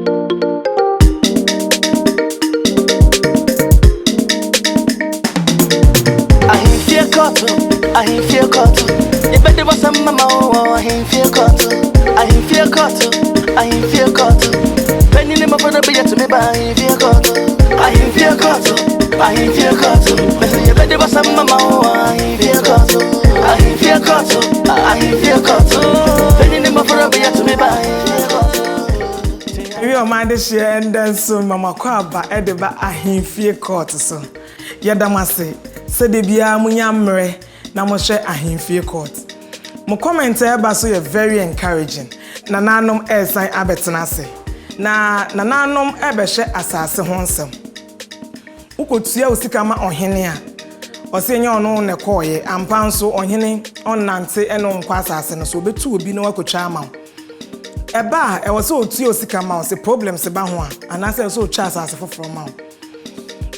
I feel caught. You better was some mama. I feel caught. I feel caught. I feel caught. When you never wanna be to me, but I feel caught. I feel caught. I feel caught. You better was some mama. I feel caught. I feel caught. I feel caught. When you never wanna be to me, but I feel caught. We are minded share and then so mama kwaba edeba ahimfie court so. Yedamase said the bia munyamre na mo hwe ahimfie court. Mo comment eba so ye very encouraging. Na nanom esan abetenase. Na nanom ebe hwe asase ho nsem. Ukotua osika ma ohene a. Osenye ono ne koye ampa nso ohene onnante eno nkwa asase no so obetu obi no wakotwa ama. Eba e was so otua osika ma o problem se ba ho a anase so otwa asase foforo ma o.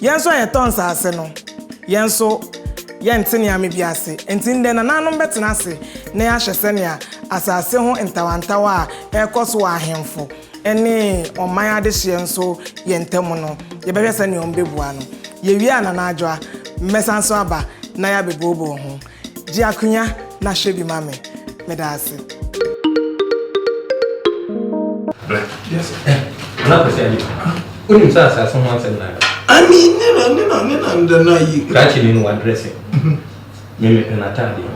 Yenso ye ton asase no. Yenso yentene ame biase entinde na nanom betena ase na ya hyese ne a asase ho ntawantawa a ekoso ahemfo ene oman adehye nso yentemu no ye behwese ne ombebua no ye wi ana na adwoa mesanso aba na ya bebobo ho ji akunya na hwebi mame medase. Yes. Na pese ali. Unim sa asase ho ansem na. I mean, no, you Actually, no one dressing. Maybe an attendee,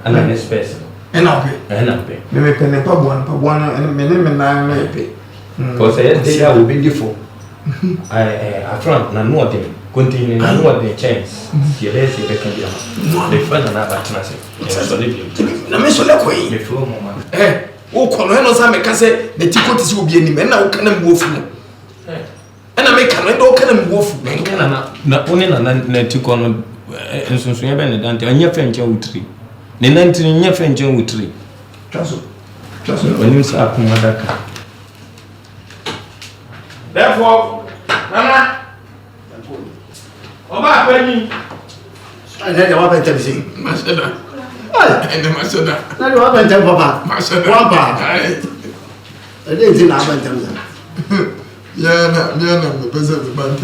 and an express. and I'll pay. And I'll pay. Maybe penny pub one, and a minute and I pay. Because they will be different. I front, and no thing. Continue, and what they change. Here is a can be a they find another tenacity. Let me show that way. Before moment. Eh, oh, Colonel Sam Casse, the ticket will be any man now can move. And I make a dog can move. Not only a ticket and so you have been done, and your friend Joe tree. The 19 year friend Joe tree. Just when you say, Madaka. therefore, Mama. Oba Penny. I never want to see. Masada. And the Masada. I don't want to tell Papa. Masada. Papa. I didn't think I went to yeah, the best of the band.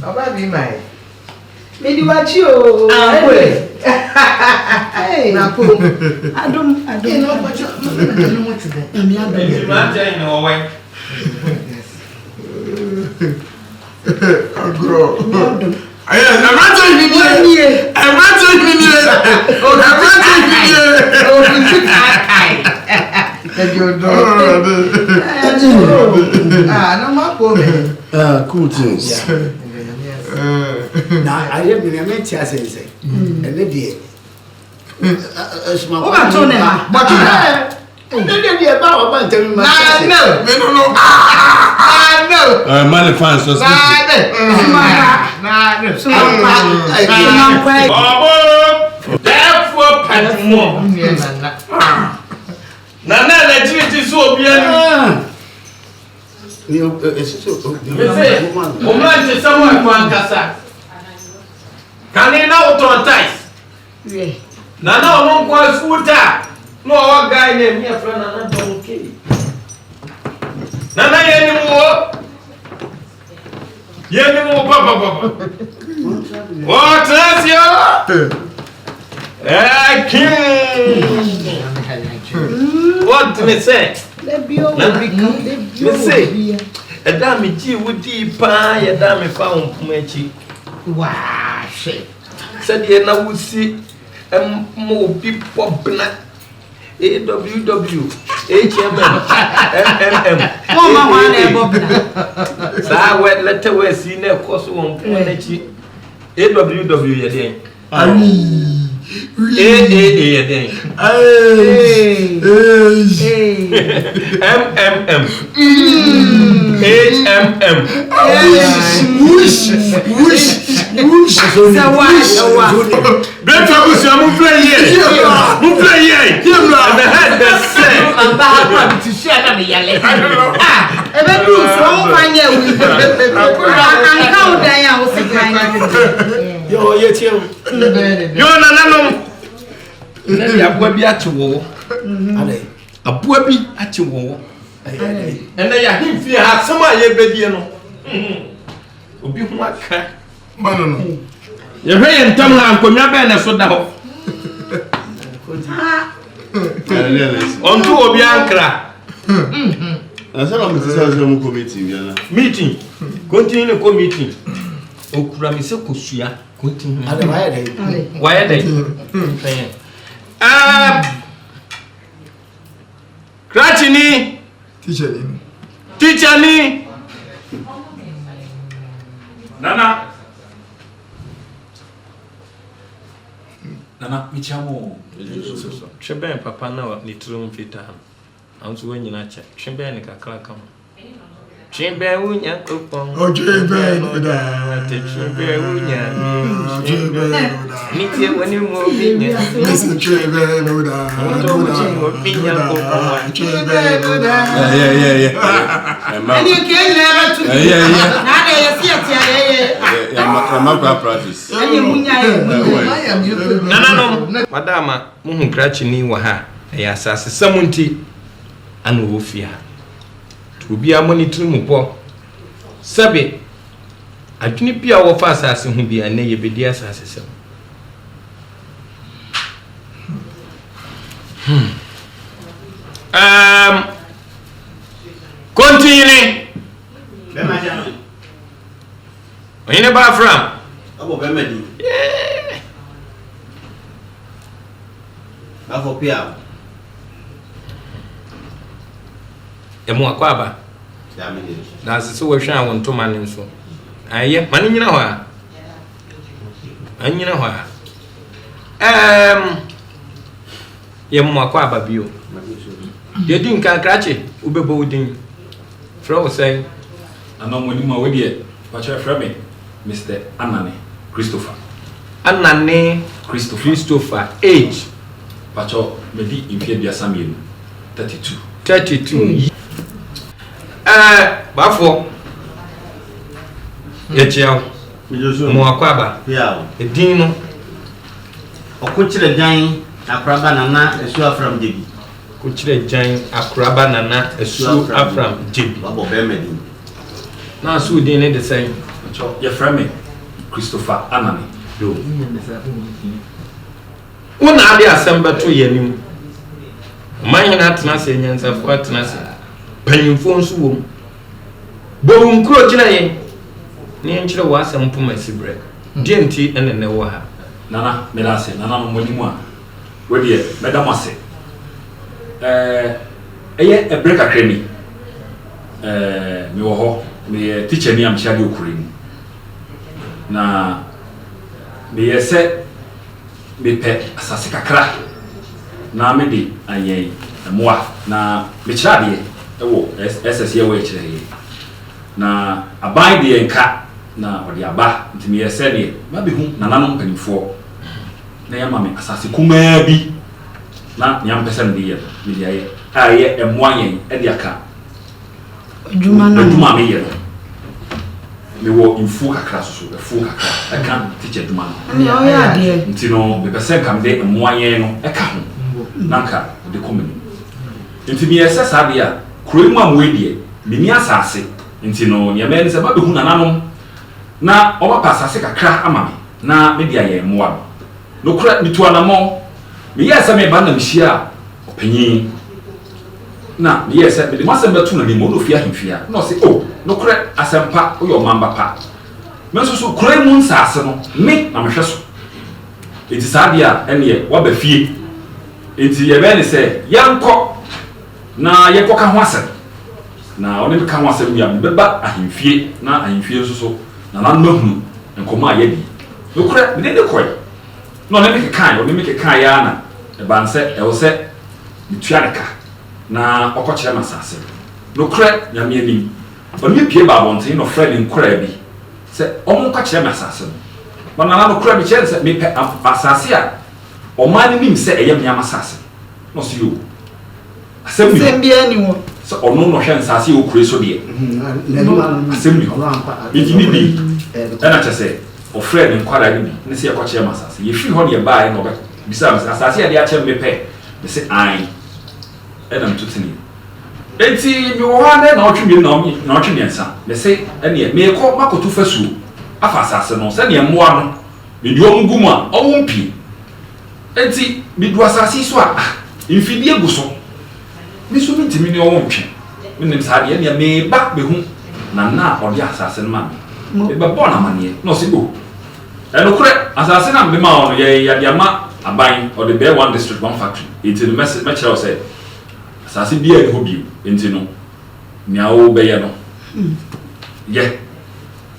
About me, my. Maybe what you hey, I don't know what you I'll grow. I'm not taking it. I'm not taking it. I'm not taking it. Cool things. Now I have been a mentor since and the dear. Small. Manifest was therefore, Nana, let you so be woman to someone one cassa. Can they now authorize? Nana won't call scooter. No, our guy named your friend, and I don't care. Nana, anymore. Yenimo, Papa. What is your king? What do they say? Let me say, a damn G would deep pie, a damn found Pumechi. Wow, shit. Said ye now would see a more people black. AWW, HMM, MMM. Oh, my so I went letter where senior course on Pumechi. AWW, you're doing. MMM. HMM. Whoosh. You're not. Let me have a Abua bi ati wo. Ena ya himfi ha sama ye bedie no. Obi hu aka. Mano. Ye hwe ye ntam ha nkomya be na so da ho. Onto obi ankra. Asa na mtisa zo mu committee biana. Meeting. Continue the committee. Okura mi se kosua. Continue. Ade Why dey? Kratini. Teacher ni. Nana, michamo. Chebe papa na ni trum fita. Anso we nyina cha. Chebe ni kakra kam. Chebe unya kopon. Chebe no da. Chebe unya. Ni tie woni mo binya. Chebe no da. Binya kopon. Chebe no da. Yeah. Ani ke leba tu. Yeah. Na na yesi atiare. Yeah, practice. Ani munya ye. Nananom. Madama, muhu krachini wa ha. Ya asase samunti anu ofia. Obi amonitor mu po. Sabe adwini bia wo fa asase hu bia na ye bedi asase sem. Continue. Bema jana. Oyine ba from. Abo bema di. Bafo pia. Emu akwaba. Ya me ni. Na asese wo hwan won to mane nso. Aye, mane nyina ho a. Anyina ho a. Yemu akwaba bio. De din kan krache, ubebo udin. Fro say, Anomoni ma wedie. Pacha frame Mr. Anane Christopher. Anane Christopher age Pacho medi impie bia samienu 32. 32. Bafo. Yechia. Mo akwaba. Pia. Edin no. Okochire dan akraba nana esu afram jebi. Kuchire jan akraba nana esu afram jebi. Abo bema di. Na so din ne the same. Pacho ye frame Christopher Anane. Do. Una ade asamba to yanim. Man na atena se nyansafo atena se. Panyimfo nso wom. Bo nkro kira yen. Ne nkire wa asam poma sibre. Die nti ene wo ha. Nana medase nana no monimu a. Wedie medamase. Eye e break akremi. Me wo ho me teacher ni am shade okurim. Na me yese me pe asase kakra na me di ayen moa na me kira de ewo SS ye we kira ye na abai de enka na odi aba nti me yese de ma be hu nananom panifo na yama me asase kuma bi na nyam pese me ye me di aye aye emoa yen e de aka aduma me ye me wo infu kakra so fu kakra aka teacher duma Ani o ya de. Nti no be pese kam de emoa yen no e ka ho nanka de komani nti me yese sabe a kroimu amwedie me ni asase nti no ye me nse ba be hu nananom na o ba pasase kakra ama me na me dia ye moa no kra mitu anamo me yese me ba na mhia opanyin na me yese me de masem betu na ni mo no fia himfia no se oh no kra asempa o yo mamba pa me so kroimu nsase no me na me hweso enti sabe a ene wa ba fie enti ye be ne se yanko na ye koka ho asem na oni be ka ho asem ya be ba ahimfie na ahimfie so na nan mahunu enkomo a ye di no kura me de koy no ne me kan oni me kan ya na e ban se e wo se mitua de ka na okokire masase no kura nya me ani oni pie ba bonten no friend nkura bi se omo kokire masase no na no kura bi chen se me pe asase a o man nim se eye me amasase no se yo asem Sembia ni wo. so ono no hwe nsase o kure so de asem ni ni bi na chese o friend nkwara ni ne se yakoche masase ye fi ho de ba e no be bisa asase ya de a chem me pe me se ai ɛna mtutini enti mi wo ha na otwe na otwe miensa me se ɛne me kɔ makoto fasuo afa asase no sɛ ne mmoa no me di omgum a ɔwompi enti me du asase so a mfidie gu so me so ntimi ne ɔwontwe me nim sa de ne me ba be hu na ɔde asase no ma me be bɔ na mane no se go ɛno kore asase na me ma ɔno yɛ de ama aban ɔde be one district one factory enti no me kyerɛ sɛ asase bia ne ho bio enti no nya wo be yɛ no ye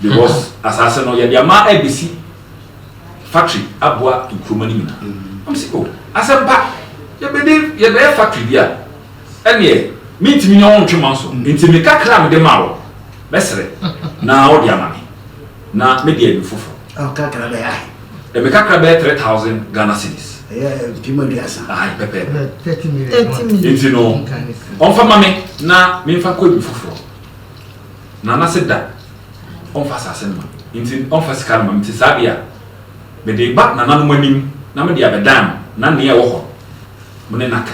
because asase no yɛ de ama abc factory aboa nkroma ni mina am se go asempa ye be factory bia ɛne mintimi nya won twema so enti me kakra me de ma wo besere na wo de ama me na me de abi fofo kakra be ai e me kakra be 3000 Ghana cedis pima duasa ai pepe 30 million enti no on fa ma me na me fa ko abi fofo na se da on fa asase no enti on fa sika no enti sabia me de ba na nanu manim na me de abedam na ne e wo ho mo ne naka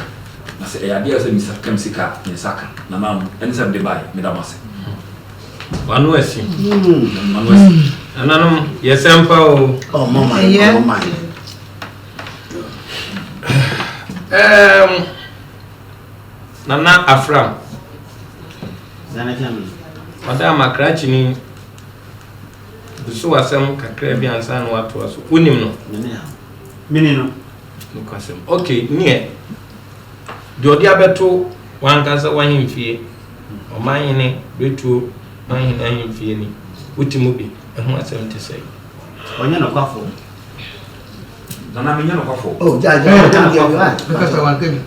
na se e ade ase mi sakam sika ne saka na mam ense de bai me da mase wanu asi wanu asi ananum yesempa o mama nana afram zana kami oda makrachi ni buso wasem kakra bi ansa no wato aso unim no mini no nkwasem okay nie jodi abeto wankasa wahimfie oman ne betuo man na ahimfie ni utimu bi ehu asem te sei onya no kwafo nana me nya no kwafo ja kasa wankani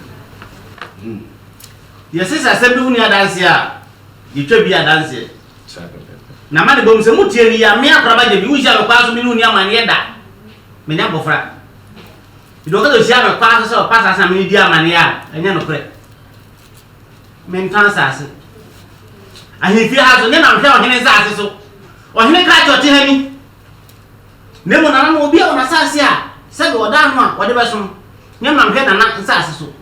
yesesa asem bi uni adanse a yitwa bi adanse na ma de bom se mutie ni ya me akraba je bi uja no kwaso mi uni amane da me nya bofra idoka do sia no kwaso se o pasa sa me di amane a enya no pre men kan sase ahimfie ha so ne na mhwe ohene sase so ohene ka jote hani ne mo nana mo obi a ona sase a se be oda no a wode beso ne na mhwe na sase so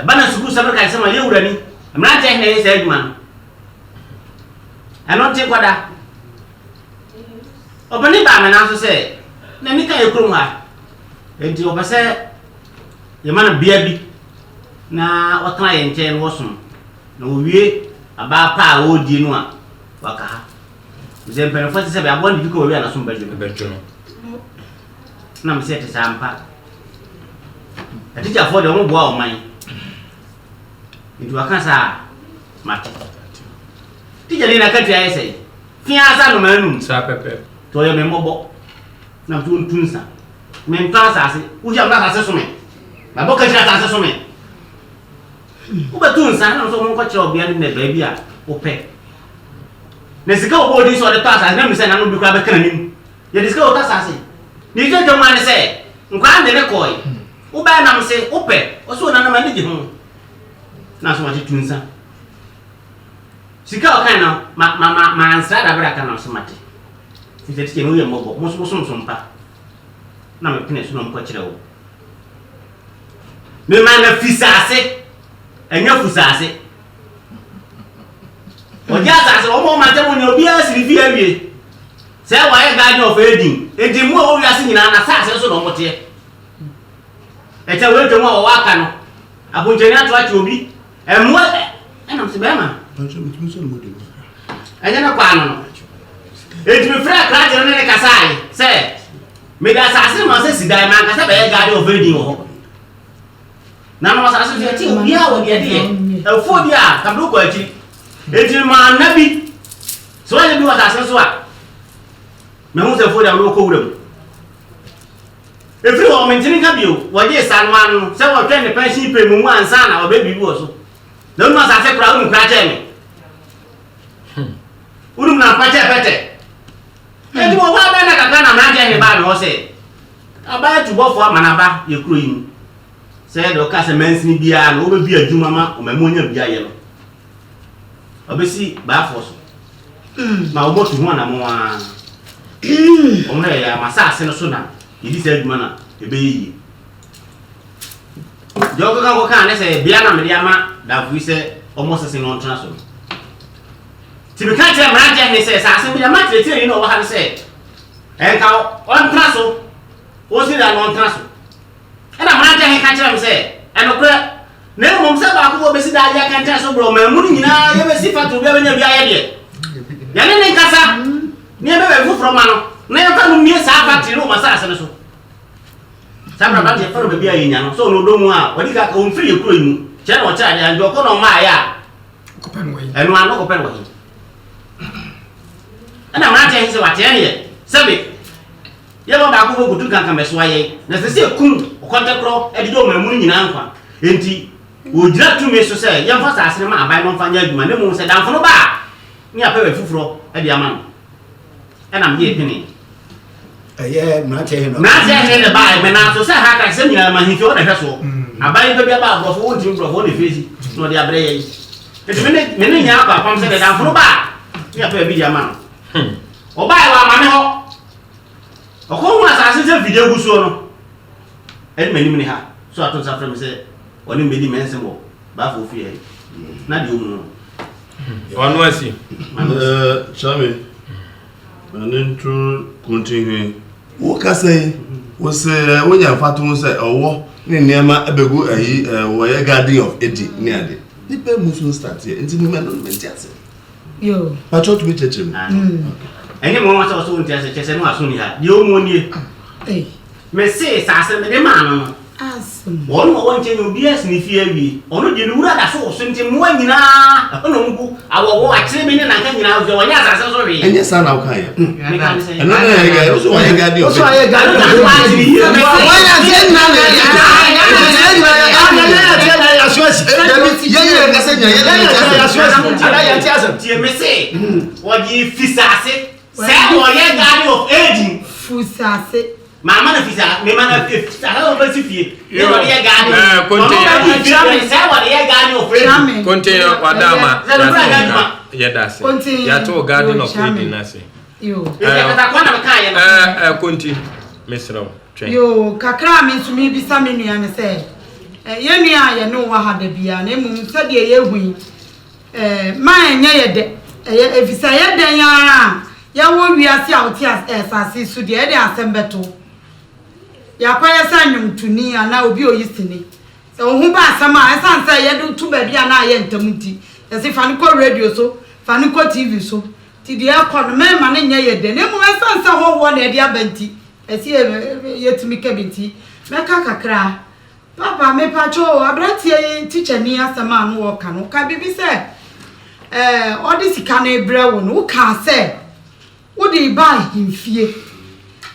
bana suku sabe ka se ma ye wurani mra te hene ye se aduma no ano te kwada obani ba me na so se na mi ka ye krum ha enti obase ye mana bia bi na wakana ye nchen wosom na owie aba pa a odi no a waka ha ze mpere fo se be abon di ko owie na so mbadwo no na mse te sampa atija fo de mo boa o man ndu aka sa mate tija ni na kati ya ese fi asa no manu sa pepe to ye me mobo na tunsa me ntasa ase uja mba ase so me ba boka tira ase so me ubetunsa na so mo ko kire obia ni na baabi a ope na sika obodi so de tasa na mi se na no bi kwa be kana nim ye de sika o tasa ase ni je de man se nkwa ne ne koi uba na mse ope o so na na mani di ho na so ma tunsa sika o kan na ma ansra da bra kan na so mate fi se tike no ye mobo mo so mpa na me pene so no ko kire o me ma na fisase enya fusase oja sase o mo ma te mo ni obi asiri fi awie se wa ye garden of Eden edi mu o wi ase nyina na sase so no mo te e te we to mo o waka no abunjeni ato achi obi emu e na se be ma enya na kwa no edi me fra kraje ne kasai se me da sase ma se sidai ma kasa be ye garden of Eden ho na no sase fi ati obi a wo de de e fo di a kabru ko achi edi ma nabi so ye bi wa sase so a me hu se fo di a wo ko wuram efiri o mentini ka bio wo je sanwan no se wo twen ne pension pay mu ansa na wo be bibi wo so na no sase kura unu kura che me unu na pa che pete edi wo wa ba na kaka na na je ne ba me ho se aba tu bo fo amanaba ye kuro yi se do ka se mensini bia no obe bia adwuma ma o mamonya bia ye no obesi ba fo so ma o motu ho na mo a o na ya masa ase no so na yidi se adwuma na ebe yi Joko kan ko kan say bia na me dia ma da fu say almost say no transfer. Ti be kan tell manager he say sa say me dia ma tire you know what say. E ka on transfer. O si da no transfer. E na manager he kan tell me say e no kra na mo msa ba ko be si da ya kan transfer bro ma mu ni nyina ye be si fatu bia benya bia ye de. Ya ne kasa. Ni be be fu from ano. Na ya ka no mi sa factory no ma sa ase so. Sabra ba je faro bia ye nya no so no do mu a wadi ka on free ekuro mu che na o cha ya njo ko no ma ya ko pen wo yi enu an ko pen wo yi ana ma cha hise wa te ne sabe ye ba ko go gutu kan kan meso aye na se se kun o konta kro e di do ma mu nyina nkwa enti o jira tu me so se ye mfa sa asere ma abai no mfa nya adwuma ne mu se danfo no ba ni ape we fufuro e di ama no e na me ye pini Manager he no. Manager he ne ba me na so say ha ka se nyina ma hifi o na hwe so. Abai be bia ba brofo won tim brofo ne fezi no de abre ye. Eti me ne nya ba pam se de dan furu ba. Ya pa bi dia ma no. O ba wa ma me ho. O ko mu asase se video gu so no. E me ni ha. So aton sa frem se oni me di mense mo ba fo fi e. Na di o mu no. Onu asi. Chame. Anentro continue. Wo ka say wo se wonya fatu say owo ne niam abegu ayi wo ye garden of Edi ne ade. Ni pe musu start here. Enti me no menti ase. Yo. Pacho to be chechem. Enye mo wa so nti ase chese no aso ni ha. Di o mu nie. Eh. Me se sa se me de ma no. Asum. Won mo won che obi as ni fie wi. Ono de wura da so so nti mo nyina. Ono mgu awo a kire me ne na kan nyina wo nya asase so wi. Enye sa na wo kan ya. Me kan say. Eno na ye ga so wo ye garden of. So aye garden of Edi. Fusase. Mama na fisa, me mana fisa, ha ba si fie. E wo ye garden. Say what ye garden of Edi. Continue wadama. Ya dase. Ya to garden of Eden na se. Yo. E ka kwa na ka ye no. Continue. Mesro. Yo, kakra me nsumi bisa me nua ne se. Ye nua ye no wa ha da bia na emu se de ye hu. Ma enye ye de. Efisa ye de yara. Ya wo wiase a oti asase su de ye de asembeto. Ya kwa ye sa nwumtuni ana obi oyisini. Se ohun ba asama esan se ye do tu ba bia na ye ntamuti. E se fani ko radio so, fani ko TV so. Ti de akọ no me ma ne nye ye de. Na emu esan se ho wo na e de abanti. Esi yetimi kebinti meka kakra papa me pacho abratie teacher ni asema no wo ka no ka bibi se odi sika na ebre wo no ka se wo di ba himfie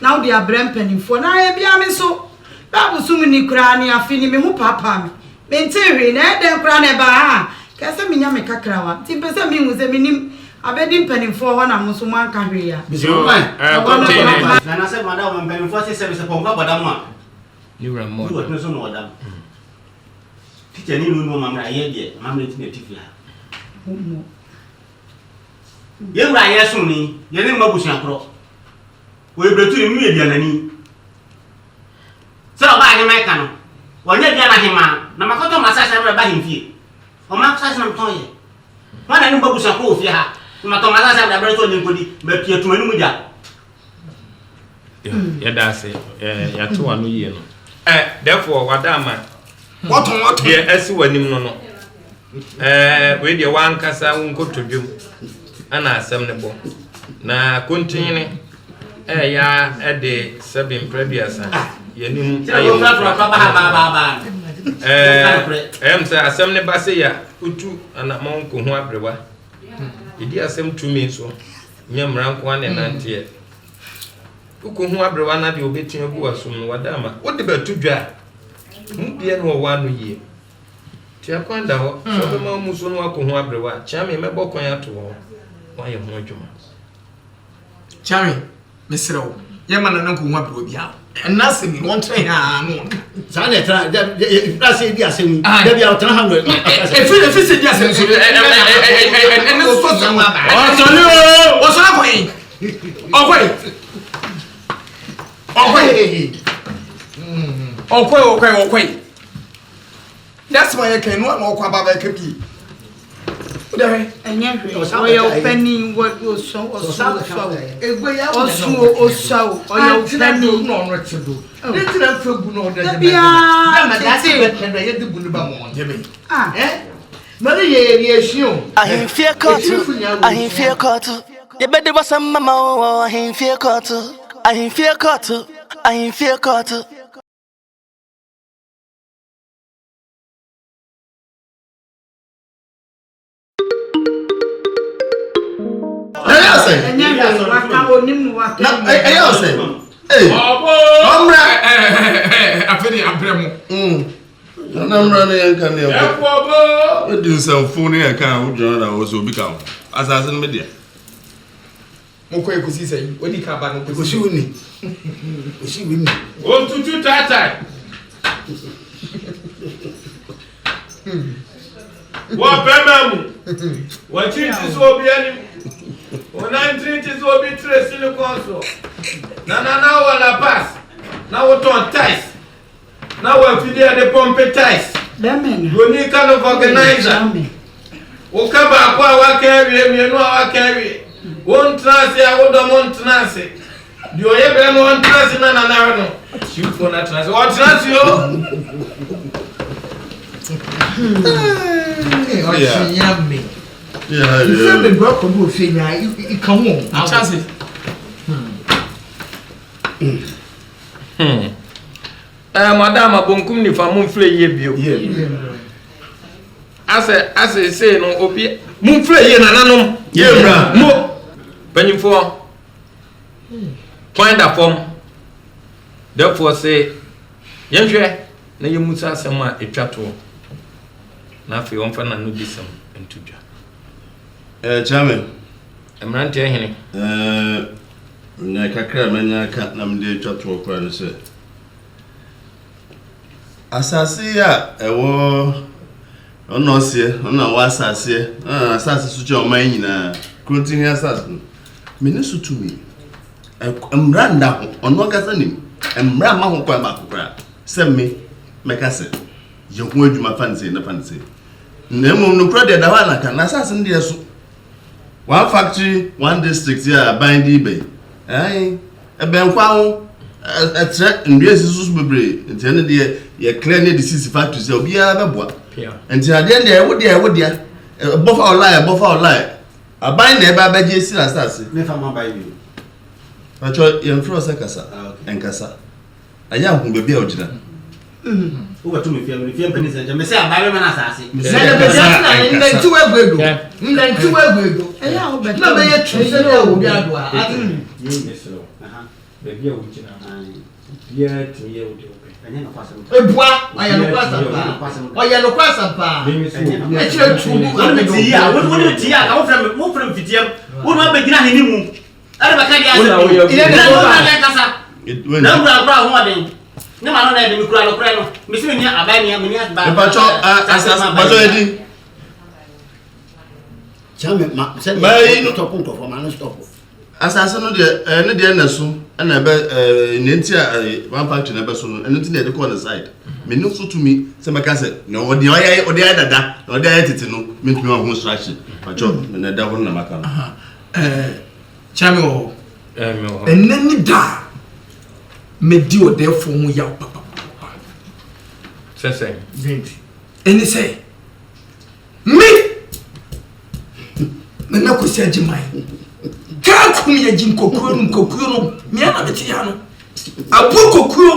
na wo di abre mpanimfo na ye bia me so babu sumi ni kra ni afini me hu papa me ntehwe na e den kra na ba ha ka se minya me kakra wa ti pese mi hu se minim abedi mpanimfo ho na mo so man ka hwe ya Continue. Na se madam mpanimfo se se pompa bodam a Ni ramo. you what no so no odam. Teacher ni no mamra ye de mamra ti na tifi ha. Ye wura ye so ni ye ne mabusu akro. Wo ebretu ni mi ye nani. Se oba he mai ka no. Wo nya bia na hema na makoto masasa na ba himfie. O ma masasa na mtonye. Wana ni mabusu akro ofie ha. Mato masasa na bretu ni nkodi ba pie tumani mu ja. Ya dase. Ya to anu ye no. Therefore wadama. What? Ye esi wanim no no. We de wan kasa unkotodwum. Ana asem ne bo. Na continue ya de sebin prebiasa. Yenim ayo ba. Say asem ne ba se ya utu ana monko ho abrewa. Idi asem tumi so. Nyamra nko ane nantie. Uko ho abrewa na de obetua bu asum wadama. Wo de batudwa. Mbia no wa no yie. Ti akwanda ho. So be ma mu so no akọ ho abrewa. Chame mebo kwan ato ho. Wa ye ho adwuma. Chame, Mr. Yamana no ku abrewa bia. Enase mi won train ha no. Sa na tra da se di asem. Da bia 300. Efi se di asem so. En so so ma ba. Oh, solo. O so na kwin. That's why I can one or Quababa can be. And yet, your penny what was so or so. Also, or your penny non retro. Let's not for good order. Ah, eh? I ain't fear cotton. I ain't fear cotton. You better was some mama. I ain't fear cotton. I ain't fear cotton. I ain't fear cotton. I'm running some phone account. John, I was become assassin media. Okay, because he said, when he come back, Because you win. She win. Go to 2 tata. What Pemam? What treaties will be any? When 9 treaties will be traced in the council. Now, I pass. Now, what on ties? Now, we're feeding the pump ties. You need kind of organizer. We'll come back, what carry him, you know, I carry. One transit, I would have one transit. Do you ever know one transit? No. Shoot for that transit. What transit? Yeah, you broke a good thing. You come on. Transit. Madame, I won't come if I'm on flay you. As I say, no, Opie, moon flay, no, yeah, no. Penny for find a form. Therefore, say, young share, na you must ask someone a chatto. Now, if you want to know this and to Chairman, I'm not telling him. Nakaka, Manaka, Namde chatto, Crown, sir. Assasia, a war. No, sir, no, was assassin, assassin to your mind, continuing assassin. Minister to me. I'm ran down on what I him, and Ram Mahokwa. Send me, make us say. You won't do my fancy, no fancy. No credit, I can assassin dear. One factory, one district here, bind eBay. Aye, a banquao, a threat, and yes, is Susbury, and tell the clearly disease factories, will be a boy. And till the end, there would dear, above our lie. I buy never by JC Assassin. Never buy you. I try young Frost and Cassa. A young who will be out. Who are to me, pennies and Messiah, I buy an assassin. Two ago. But no, they are Baby, I would yeah, to you. I am no question. Assassin, no dear, Nasu, and I bet one factory never soon, and nothing at the corner side. Mean no so to me, some cassette, no, or the other, or the editor, no, means me on construction. My job, and I don't know my car. Chamo, and then you die. Medio, therefore, we are papa. Say, and they say, me, the Nako said, Jimmy. Kakumi Jim Cocuno, Miana Metiano. A poor cocuno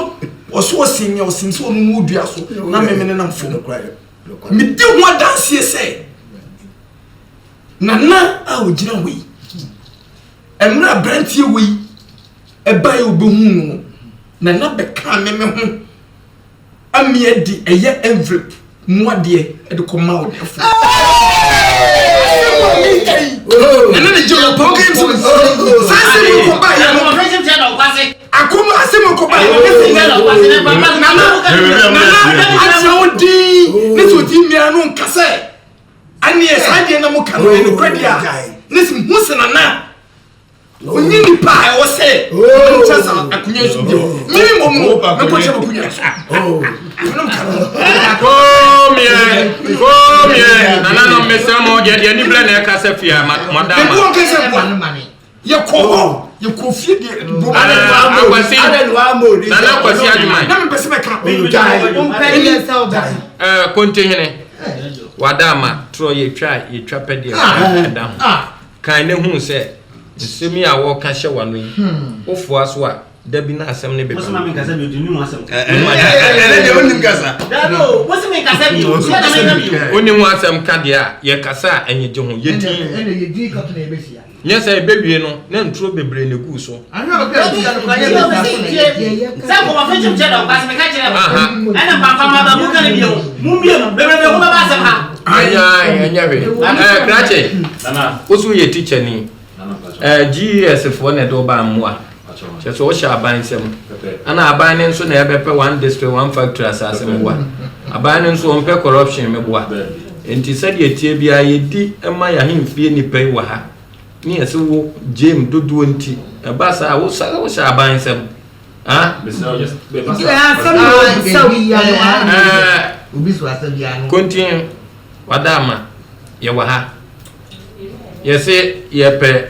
was so senior since one mood, Yasso, Namen for the credit. Me do what dance here say. Nana, I would you we. And not brand you we. A bio boom. Nana became a mere a year envelope. Moi dear, at the command. And then the Joe Pockets. I come as a this would be me alone, Cassette. And yes, I didn't know the credit. Listen, who's an anna? When you pie or say, oh, just a minimum, Nana no mesamo de ni bla na ka safia madama. Ebu o kese bua. Ye ko fie de akwasi nana kwasi adwuma na me pese me ka kontihene wadama tro ye twa pede adam kan ne hu se nsemi a wo ka hye wano yi ofo aso a dabi na asem ne be What's my casa bi ni mu asem de onim kasa dado what's my casa bi onim asem ka de a ye kasa enyeje ho ye ti ye di ka to na ebesia nya say bewie no na ntro bebre ne ku so ana be sa ko ma fetchim cheda ba se me ka chira ana papa ma ba mu ka ne bi mu bi no bebre ko ba asem ha anya we krache nana osu ye teacher ni GS for ne do ba mwa so o sha ban sem ana aban ne nso na ebepe one district one factory asase mwa aban ne nso on pe corruption meboa enti said ye tie bia ye di ema ya hemfie ni pe wa ha ni ese wo James dodo nti eba sa wo sha ban sem continue wadama ye wa ha yese ye pe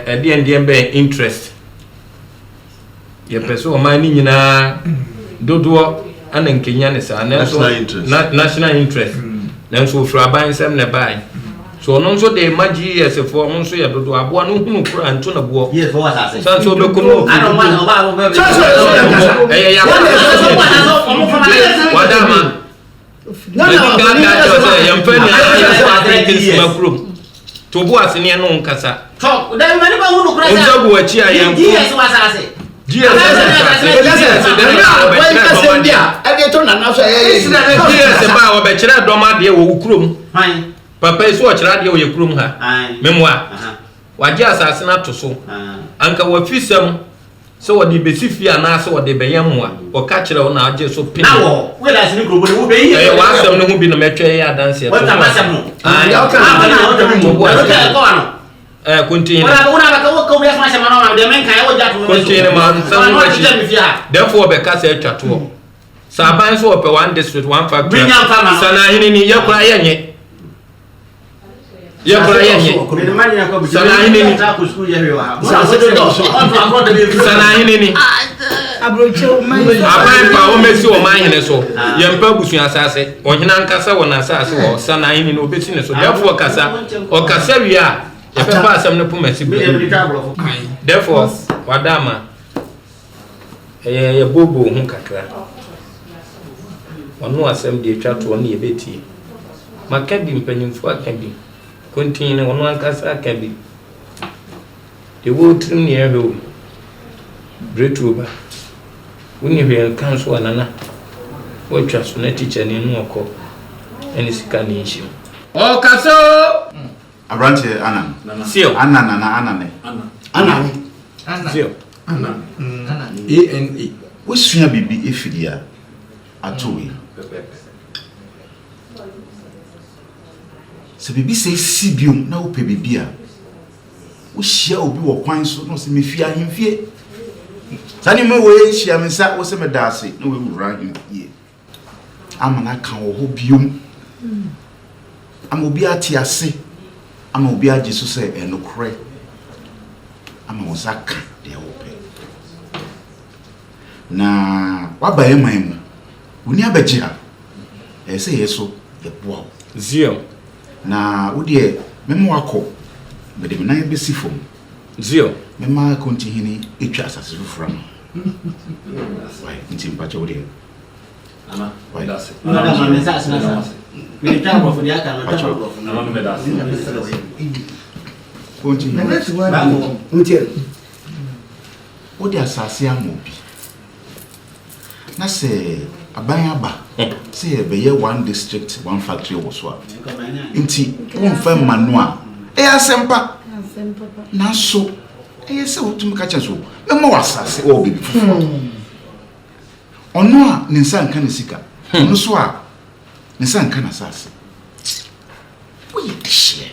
endien be interest ye pe so ma ni nyina dodo ana nkenya ne sa na so national interest na so fra ban sem ne bai so no so de magi yese fo no so ye dodo abo no hunu kura nto na bo yes for what I say so be kono I don't want oba ya wadama to bo asene no nkasa to da mani ba hunu kura sa o achi ayan yes was I say papa iso o kira de o yekrum ha memwa waje asase na to so anka wa fisam so wodi besifia na so wodi beyamwa o ka kira o na aje so pin na wo we da sini grobo wo be yi wa asam no hu bi no metwe ya dance what am asam no ya ka na continue una ba ka wo ya smasha mano na de men kan wo jatu continue man san wa chi therefore be ka se twato saban so ope one district one factory sana hini ni yakura yenye sana hini ni sana hini ni aban pa o mesi o man hene so yempa busuan asase ohina nkasa wona asase wo sana hini no besi ne so therefore kasa o kasa wi a ye pe pa asem ne pomasi bi therefore wadama ye bobo hu kakra ono asem de twato ne ye beti makabi mpanyimfo akabi continue ono ankasa akabi de wo trim ne ehwe bretuba woni hwe kan so anana wo twa so na teacher ne no okọ eni sika ne nshim o kaso Abranche Anan. Sio. Anan. Sio. Anan. Wosua bibi efidia atowe. Se bibi se sibium na wo pe bibi a. Wo hia obi wo kwan so no se mefia hemfie. Sani me we hia me sa wo se me da ase na we wura hemfie. Amana kan wo ho biom. Am obi ati ase. Ama obi age so say enokre ama wosaka de ope na waba yeman mu woni abaji ha say yeso ye boa zio na wode memo akọ bede me nan be sifom zio mema konti hini etwa asase fufura no wai nti mpacha wode ana wai dase na da ma sa asana we try go for the aka na try go for na no me dase konti na next one until wode asase amobi na se aban aba se be ye one district one factory wo so nti won fa manu a e asempa na so e se wotum ka chaso memo wasase o bibi fufu ono a ne nsa nka ne sika ono so a ne nsa nka na sase wo ye tshie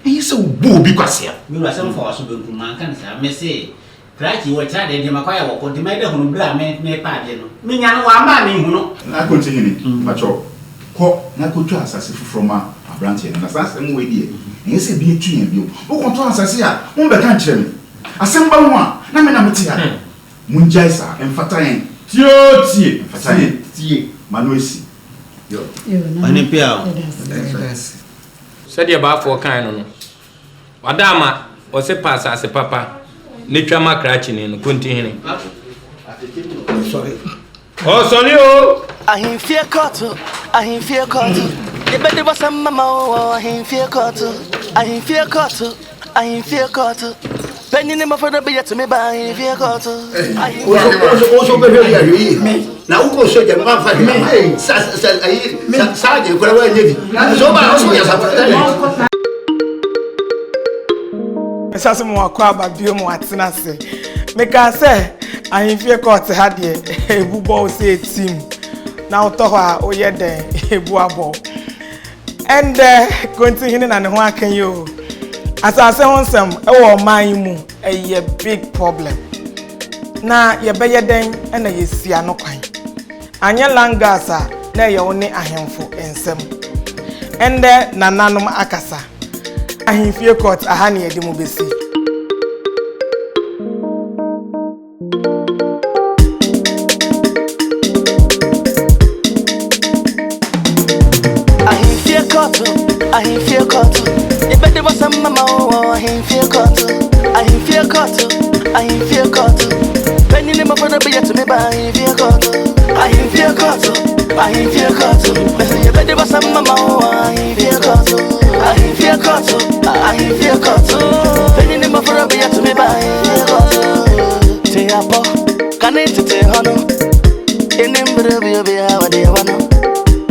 e se wo bo bi kwase a mi wa sem fa so be kuma kan sa me se Krachi wo tra de makwaya wo konti mai de hunu bla me pa de no. Mi nya no wa ma mi hu no. Na continue ni macho. Ko na ko twa asase foforo ma abrante na asase mu we die. En se bi etu yan bio. Wo kontrol asase a, wo be kan kire me. Asem ba ho a, na me na meti ha. Mun jaisa emfata yen. Tie. Emfata yen. Tie. Manoesi. Yo. Ani pia. Said your bar for kind no. Madama o se pass as a papa. Nature macratching in continue. Sorry. Oh, sorry, oh. I ain't fear cotton. I ain't fear cotton. You better was some mama. I ain't fear cotton. I ain't fear cotton. I ain't fear cotton. Penny never for the beer to me by fear cotton. Also, baby, now go so you can't find me. Sergeant, whatever you need. So, also, yes, Mesase mo akwa ababio mo atena se. Meka se ahimfie court ha de ebubo se team. Na oto ho a oye den ebu abo. And continue na ne ho akan yo. Asase honsem e wo man mu eye big problem. Na ye beye den e na ye sia no kwan. Anya langasa na ye woni ahemfo ensem. And nananom akasa. Ahimfie court ahani edi mu besi. Ahimfie court. You better was some mama. Ahimfie court. Ahimfie court. Penny never for the beer to me by ahimfie court. Ahimfie court. You better was some mama. Ahimfie court. Ahimfie court. Penny never for the beer to me by ahimfie court. Te apo, can't te hono. In him, be how they want.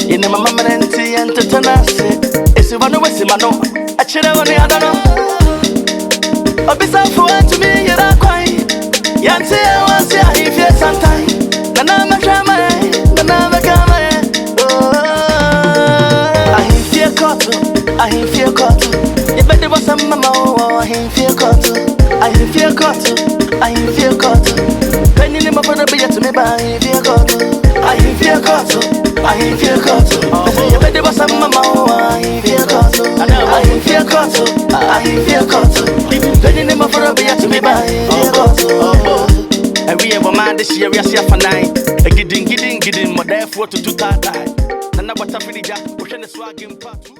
In my mamma and tea and tetanasi. It's one of us, Mano. I should have only other. A bit of food to me, you're not quite. Yancy, I was here if you're sometime. And I'm a drama, and I'm a gamma. Ahimfie court. You better was some mama. Ahimfie court. Penny never for the beer to me by ahimfie court. Ahimfie court. You better was some mama. Ahimfie court. Penny never for the beer to me by ahimfie court. And we have a man this year, we are here for nine. A gidding, more therefore to do that. And now what a pretty jack, pushing the swag in part.